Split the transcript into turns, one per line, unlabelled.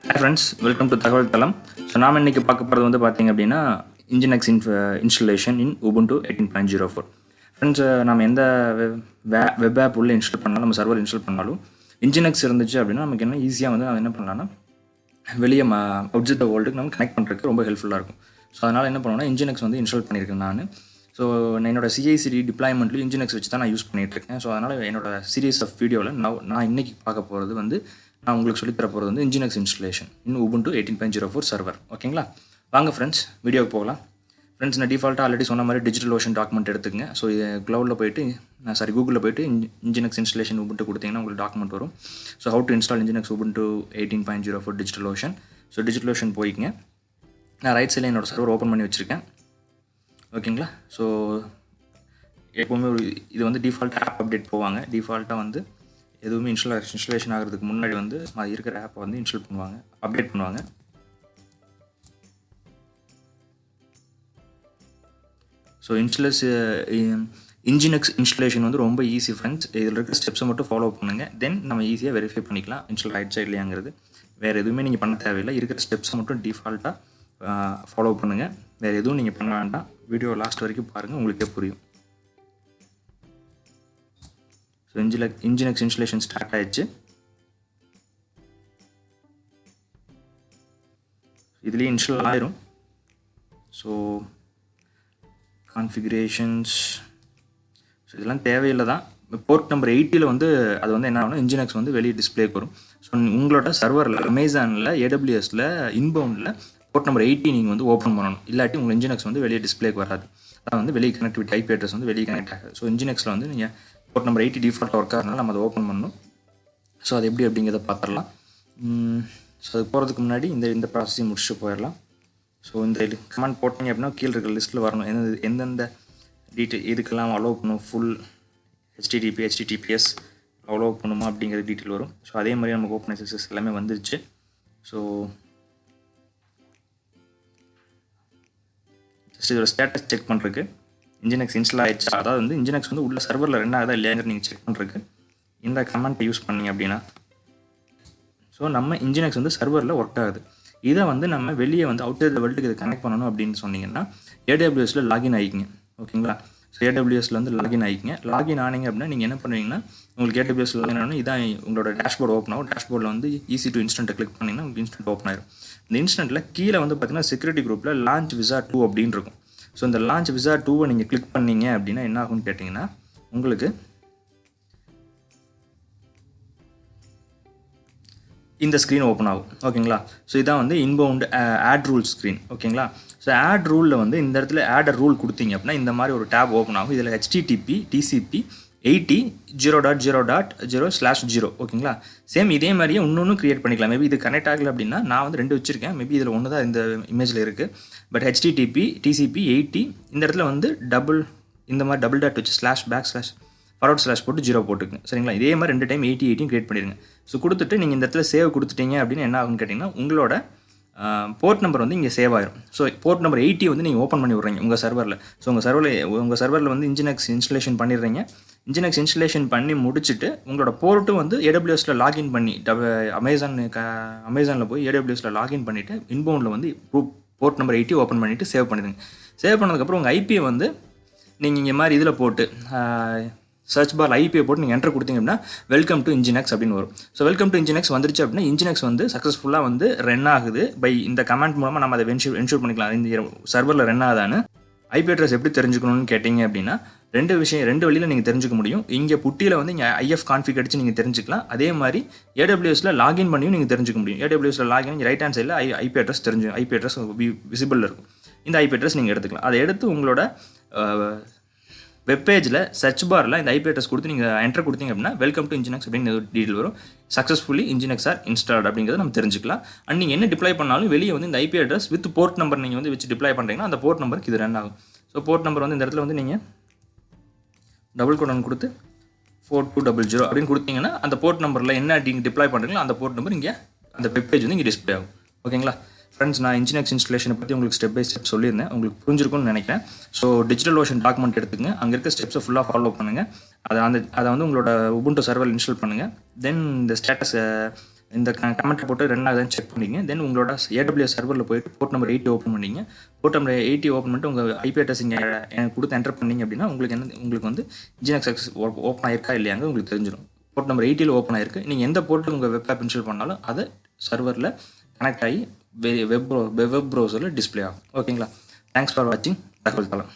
Hi friends, welcome to Thagaval Thalam. So நாம இன்னைக்கு பார்க்க போறது வந்து பாத்தீங்க அப்படின்னா Nginx installation in Ubuntu 18.04. Friends, நாம எந்த வெப் ஆப் உள்ள இன்ஸ்டால் பண்ணாலும் நம்ம சர்வர் இன்ஸ்டால் பண்ணாலும் Nginx இருந்துச்சு அப்படின்னா நமக்கு என்ன ஈஸியா வந்து என்ன பண்ணலாம்னா வெளிய அவுட் தி வேர்ல்டுக்கு நம்ம கனெக்ட் பண்றதுக்கு ரொம்ப ஹெல்ப்ஃபுல்லா இருக்கும். ஸோ அதனால என்ன பண்ணுவேன்னா Nginx வந்து இன்ஸ்டால் பண்ணியிருக்கேன் நான். ஸோ என்னோட CICD டிப்ளாய்மெண்ட்லையும் Nginx வச்சு தான் நான் யூஸ் பண்ணிட்டு இருக்கேன். ஸோ அதனால என்னோட சீரீஸ் ஆஃப் வீடியோவில் நான் இன்னைக்கு பார்க்க போகிறது வந்து நான் உங்களுக்கு சொல்லித்தர போகிறது வந்து Nginx இன்ஸ்டலேஷன் இன் Ubuntu 18.04 சர்வர். ஓகேங்களா? வாங்க ஃப்ரெண்ட்ஸ் வீடியோக்கு போகலாம். ஃப்ரெண்ட்ஸ் நான் டிஃபால்ட்டாக ஆல்ரெடி சொன்ன மாதிரி டிஜிட்டல் ஓஷன் டாக்குமெண்ட் எடுத்துக்கங்க. ஸோ க்ளவுடில் போயிட்டு கூகுளில் போயிட்டு Nginx இன்ஸ்டலேஷன் Ubuntu கொடுத்தீங்கன்னா உங்களுக்கு டாக்குமெண்ட் வரும். So how to install Nginx Ubuntu 18.04 Digital Ocean. So Digital Ocean போய்க்குங்க. நான் ரைட் சைடில் என்னோடய சர்வர் ஓப்பன் பண்ணி வச்சுருக்கேன். ஓகேங்களா? ஸோ எப்போவுமே இது வந்து டிஃபால்ட் ஆப் அப்டேட் போவாங்க. டிஃபால்ட்டாக வந்து எதுவுமே இன்ஸ்டலேஷன் ஆகிறதுக்கு முன்னாடி வந்து அது இருக்கிற ஆப்பை வந்து இன்ஸ்டால் பண்ணுவாங்க, அப்டேட் பண்ணுவாங்க. ஸோ Nginx இன்ஸ்டலேஷன் வந்து ரொம்ப ஈஸி ஃப்ரெண்ட்ஸ். இதில் இருக்கிற ஸ்டெப்ஸை மட்டும் ஃபாலோ பண்ணுங்கள். தென் நம்ம ஈஸியாக வெரிஃபை பண்ணிக்கலாம் இன்ஸ்டால் ரைட் சைட்லையாங்கிறது. வேறு எதுவுமே நீங்கள் பண்ண தேவையில்லை. இருக்கிற ஸ்டெப்ஸை மட்டும் டிஃபால்ட்டாக ஃபாலோ பண்ணுங்கள். வேறு எதுவும் நீங்கள் பண்ண வேண்டாம். வீடியோ லாஸ்ட் வரைக்கும் பாருங்கள், உங்களுக்கே புரியும். ஸோ Nginx இன்ஸ்டலேஷன் ஸ்டார்ட் ஆயிடுச்சு. இதுலேயே இன்ஸ்டால் ஆயிரும். ஸோ கான்ஃபிகரேஷன்ஸ் ஸோ இதெல்லாம் தேவையில்லை தான். போர்ட் நம்பர் 80 வந்து அது வந்து என்ன ஆகும்னா Nginx வந்து வெளியே டிஸ்பிளேக்கு வரும். ஸோ உங்களோட சர்வரில் அமேசானில் AWSல இன்பவுண்டில் போர்ட் நம்பர் 80 நீங்கள் வந்து ஓப்பன் பண்ணணும். இல்லாட்டி உங்கள் Nginx வந்து வெளியே டிஸ்பிளேக்கு வராது. அதான் வந்து வெளியே கனெக்டிவிட்டி ஐபி அட்ரஸ் வந்து வெளியே கனெக்ட் ஆகாது. ஸோ Nginxல வந்து நீங்கள் போர்ட் நம்பர் 80 டிஃபால்ட்டாக ஒர்க் ஆகிறதுனால நம்ம அதை ஓப்பன் பண்ணணும். ஸோ அது எப்படி அப்படிங்கிறத பார்த்துடலாம். ஸோ அது போகிறதுக்கு முன்னாடி இந்த ப்ராசஸையும் முடிச்சுட்டு போயிடலாம். ஸோ இந்த கமெண்ட் போட்டிங்க அப்படின்னா கீழே இருக்கிற லிஸ்ட்டில் வரணும். எந்தெந்த இதுக்கெல்லாம் அலோவ் பண்ணும், ஃபுல் HTTP HTTPS அலோவ் பண்ணுமா அப்படிங்கிற டீட்டெயில் வரும். ஸோ அதே மாதிரி நமக்கு ஓப்பன் SSS எல்லாமே வந்துருச்சு. ஸோ ஜஸ்ட் இதோட ஸ்டேட்டஸ் செக் பண்ணுறதுக்கு Nginx இன்ஸ்டால் ஆயிடுச்சா, அதாவது வந்து Nginx வந்து உள்ள சர்வரில் ரன் ஆகுதா இல்லையாங்கிற நீங்கள் செக் பண்ணுறதுக்கு இந்த கமெண்ட்டை யூஸ் பண்ணீங்க அப்படின்னா ஸோ நம்ம Nginx வந்து சர்வரில் ஒர்க் ஆகுது. இதை வந்து நம்ம வெளியே வந்து அவுட் தி வேர்ல்டுக்கு இதை கனெக்ட் பண்ணணும் அப்படின்னு சொன்னீங்கன்னா AWSல லாகின் ஆகிக்கிங்க. ஓகேங்களா? ஸோ AWSல வந்து லாகின் ஆகிக்கிங்க. லாகின் ஆனீங்க அப்படின்னா நீங்கள் என்ன பண்ணுவீங்கன்னா உங்களுக்கு AWSல லாகின் ஆகணும். இதான் உங்களோட டேஷ்போர்டு ஓப்பன் ஆகும். டேஷ்போர்டில் வந்து EC2 இன்ஸ்டன்ட்டை கிளிக் பண்ணிங்கன்னா உங்களுக்கு இன்ஸ்டன்ட் ஓப்பன் ஆயிடும். இந்த இன்ஸ்டன்ட்டில் கீழே வந்து பார்த்தீங்கன்னா செக்யூரிட்டி குரூப்பில் லான்ச் விசா 2 அப்படின்னு இருக்கும். ஸோ இந்த லான்ச் விசா 2வை நீங்கள் கிளிக் பண்ணீங்க அப்படின்னா என்ன ஆகும்னு கேட்டிங்கன்னா உங்களுக்கு இந்த ஸ்க்ரீன் ஓப்பன் ஆகும். ஓகேங்களா? ஸோ இதான் வந்து இன்பவுண்ட் ஆட் ரூல் ஸ்க்ரீன். ஓகேங்களா? ஸோ ஆட் ரூலில் வந்து இந்த இடத்துல ஆட் ரூல் கொடுத்தீங்க அப்படின்னா இந்த மாதிரி ஒரு டேப் ஓப்பன் ஆகும். இதில் HTTP TCP 80.0.0/0. ஓகேங்களா? சேம் இதே மாதிரியே இன்னொன்று கிரியேட் பண்ணிக்கலாம். மேபி இது கனெக்ட் ஆகலை அப்படின்னா நான் வந்து 2 வச்சுருக்கேன். மேபி இதில் ஒன்று தான் இந்த இமேஜில் இருக்குது. பட் HTTP TCP 80 இந்த இடத்துல வந்து இந்த மாதிரி டபுள் டாட் வச்சு // போட்டு 0 போட்டுக்குங்க. சரிங்களா? இதே மாதிரி 2 டைம் 80 கிரியேட் பண்ணிடுங்க. ஸோ கொடுத்துட்டு நீங்கள் இந்த இடத்துல சேவ் கொடுத்துட்டீங்க அப்படின்னு என்ன ஆகும்னு கேட்டிங்கன்னா உங்களோட போர்ட் நம்பர் வந்து இங்கே சேவ் ஆயிரும். ஸோ போர்ட் நம்பர் 80 வந்து நீங்கள் ஓப்பன் பண்ணி விட்றீங்க உங்கள் சர்வரில். ஸோ உங்கள் சர்வரில் வந்து Nginx இன்ஸ்டலேஷன் பண்ணிடுறீங்க. Nginx இன்ஸ்டலேஷன் பண்ணி முடிச்சுட்டு உங்களோட போர்ட்டும் வந்து AWSல லாகின் பண்ணி அமேசானில் போய் AWSல லாகின் பண்ணிவிட்டு இன்பவுண்டில் வந்து போர்ட் நம்பர் 80 ஓப்பன் பண்ணிவிட்டு சேவ் பண்ணிடுங்க. சேவ் பண்ணதுக்கப்புறம் உங்கள் ஐபியை வந்து நீங்கள் இங்கே மாதிரி இதில் போட்டு சர்ச் பார் ஐபியை போட்டு நீங்கள் என்டர் கொடுத்தீங்க அப்படின்னா வெல்கம் டு Nginx அப்படின்னு வரும். ஸோ வெல்கம் டு Nginx வந்துருச்சு அப்படின்னா Nginx வந்து சக்ஸஸ்ஃபுல்லாக வந்து ரன் ஆகுது. பை இந்த கமெண்ட் மூலமாக நம்ம அதை என்ஷூர் பண்ணிக்கலாம் இந்த சர்வரில் ரன் ஆகுதான்னு. ஐபி அட்ரஸ் எப்படி தெரிஞ்சுக்கணும்னு கேட்டிங்க அப்படின்னா 2 வழியில் நீங்கள் தெரிஞ்சுக்க முடியும். இங்கே புட்டியில் வந்து இங்கே IF கான்ஃபிக் அடித்து நீங்கள் தெரிஞ்சுக்கலாம். அதே மாதிரி AWSல லாகின் பண்ணியும் நீங்கள் தெரிஞ்சுக்க முடியும். AWSல லாகின் ரைட் ஹேண்ட் சைடில் ஐபி அட்ரஸ் ஐபி அட்ரஸ் விசிபிளில் இருக்கும். இந்த ஐபி அட்ரஸ் நீங்கள் எடுத்துக்கலாம். அதை எடுத்து உங்களோட வெப்பேஜில் சர்ச் பாரில் இந்த ஐபி அட்ரஸ் கொடுத்து நீங்கள் என்டர் கொடுத்தீங்க அப்படின்னா வெல்கம் டு Nginx அப்படின்னு டீட்டெயில் வரும். சக்ஸஸ்ஃபுல்லி Nginx ஆர் இன்ஸ்டால்ட் அப்படிங்கிறத நம்ம தெரிஞ்சுக்கலாம். அண்ட் நீங்கள் என்ன டிப்ளை பண்ணாலும் வெளியே வந்து இந்த IP address with port number நீங்கள் வந்து வச்சு டிப்ளை பண்ணுறீங்கன்னா அந்த போர்ட் நம்பருக்கு இது ரன் ஆகும். ஸோ போர்ட் நம்பர் வந்து இந்த இடத்துல வந்து நீங்கள் டபுள் கோடன் கொடுத்து 4200 அப்படின்னு கொடுத்தீங்கன்னா அந்த போர்ட் நம்பரில் என்ன நீங்கள் டிப்ளை பண்ணுறீங்களோ அந்த போர்ட் நம்பர் இங்கே அந்த வெப்பேஜ் வந்து இங்கே டிஸ்பிளே ஆகும். ஓகேங்களா? ஃப்ரெண்ட்ஸ் நான் Nginx இன்ஸ்டலேஷனை பற்றி உங்களுக்கு ஸ்டெப் பை ஸ்டெப் சொல்லியிருந்தேன். உங்களுக்கு புரிஞ்சிருக்கும்னு நினைக்கிறேன். ஸோ டிஜிட்டல் ஓஷன் டாக்குமெண்ட் எடுத்துங்க. அங்கே இருக்க ஸ்டெப்ஸை ஃபுல்லாக ஃபாலோ பண்ணுங்கள். அதை வந்து உங்களோட Ubuntu சர்வர் இன்ஸ்டால் பண்ணுங்கள். தென் இந்த ஸ்டேட்டஸை இந்த கமெண்ட்டை போட்டு ரெண்டாவது செக் பண்ணிங்க. தென் உங்களோட AWS சர்வரில் போயிட்டு போர்ட் நம்பர் 80 ஓப்பன் பண்ணிங்க. போர்ட் நம்பர் 80 ஓப்பன் பண்ணிட்டு உங்கள் ஐபி அட்ரஸ் இங்கே எனக்கு கொடுத்து என்டர் பண்ணிங்க அப்படின்னா உங்களுக்கு வந்து Nginx ஓப்பன் ஆயிருக்கா இல்லையாங்க உங்களுக்கு தெரிஞ்சிடும். போர்ட் நம்பர் 80 ஓப்பன் ஆயிருக்கு. நீங்கள் எந்த போர்ட்டில் உங்கள் வெப் ஆப் இன்ஸ்டால் பண்ணாலும் அதை சர்வரில் கனெக்ட் ஆகி வெப் ப்ரௌசரில் டிஸ்பிளே ஆகும். ஓகேங்களா? தேங்க்ஸ் ஃபார் வாட்சிங் தகவல் தளம்.